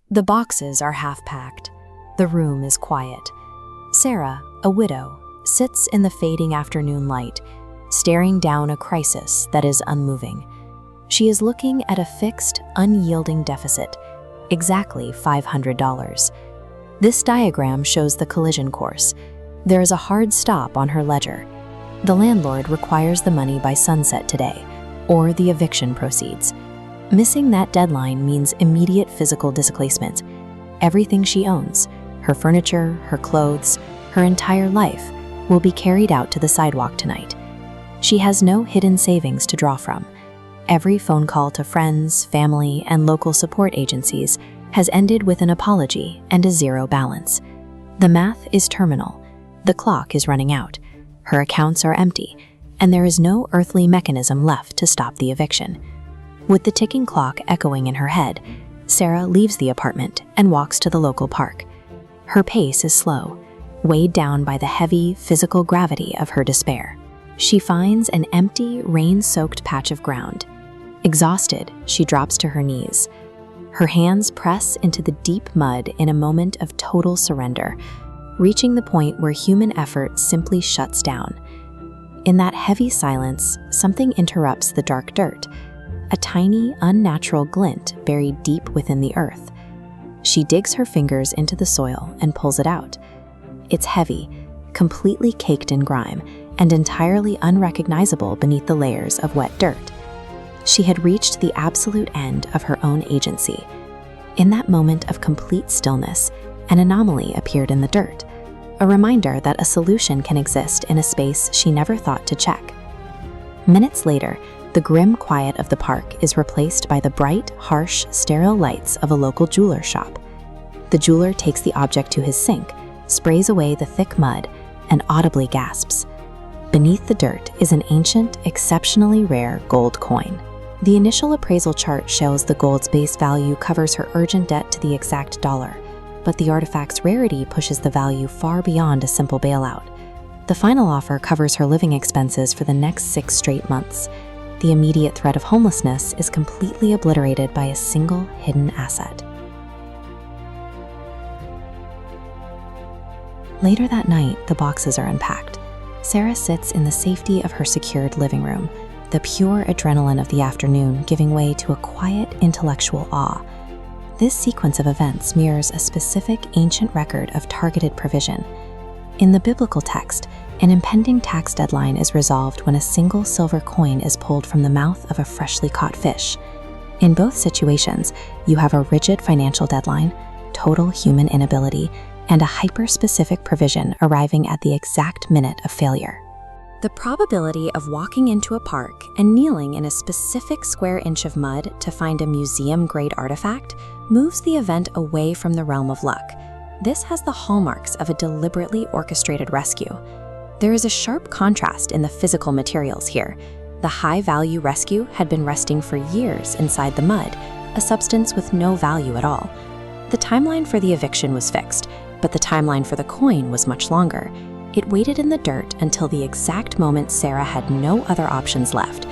The boxes are half-packed. The room is quiet. Sarah, a widow, sits in the fading afternoon light, staring down a crisis that is unmoving. She is looking at a fixed, unyielding deficit, exactly $500. This diagram shows the collision course. There is a hard stop on her ledger. The landlord requires the money by sunset today, or the eviction proceeds. Missing that deadline means immediate physical displacement. Everything she owns, her furniture, her clothes, her entire life, will be carried out to the sidewalk tonight. She has no hidden savings to draw from. Every phone call to friends, family, and local support agencies has ended with an apology and a zero balance. The math is terminal. The clock is running out. Her accounts are empty, and there is no earthly mechanism left to stop the eviction. With the ticking clock echoing in her head, Sarah leaves the apartment and walks to the local park. Her pace is slow, weighed down by the heavy, physical gravity of her despair. She finds an empty, rain-soaked patch of ground. Exhausted, she drops to her knees. Her hands press into the deep mud in a moment of total surrender, reaching the point where human effort simply shuts down. In that heavy silence, something interrupts the dark dirt, a tiny, unnatural glint buried deep within the earth. She digs her fingers into the soil and pulls it out. It's heavy, completely caked in grime, and entirely unrecognizable beneath the layers of wet dirt. She had reached the absolute end of her own agency. In that moment of complete stillness, an anomaly appeared in the dirt, a reminder that a solution can exist in a space she never thought to check. Minutes later, the grim quiet of the park is replaced by the bright, harsh, sterile lights of a local jeweler shop. The jeweler takes the object to his sink, sprays away the thick mud, and audibly gasps. Beneath the dirt is an ancient, exceptionally rare gold coin. The initial appraisal chart shows the gold's base value covers her urgent debt to the exact dollar, but the artifact's rarity pushes the value far beyond a simple bailout. The final offer covers her living expenses for the next 6 straight months. The immediate threat of homelessness is completely obliterated by a single hidden asset. Later that night, the boxes are unpacked. Sarah sits in the safety of her secured living room, the pure adrenaline of the afternoon giving way to a quiet intellectual awe. This sequence of events mirrors a specific ancient record of targeted provision. In the biblical text, an impending tax deadline is resolved when a single silver coin is pulled from the mouth of a freshly caught fish. In both situations, you have a rigid financial deadline, total human inability, and a hyper-specific provision arriving at the exact minute of failure. The probability of walking into a park and kneeling in a specific square inch of mud to find a museum-grade artifact moves the event away from the realm of luck. This has the hallmarks of a deliberately orchestrated rescue. There is a sharp contrast in the physical materials here. The high-value rescue had been resting for years inside the mud, a substance with no value at all. The timeline for the eviction was fixed, but the timeline for the coin was much longer. It waited in the dirt until the exact moment Sarah had no other options left,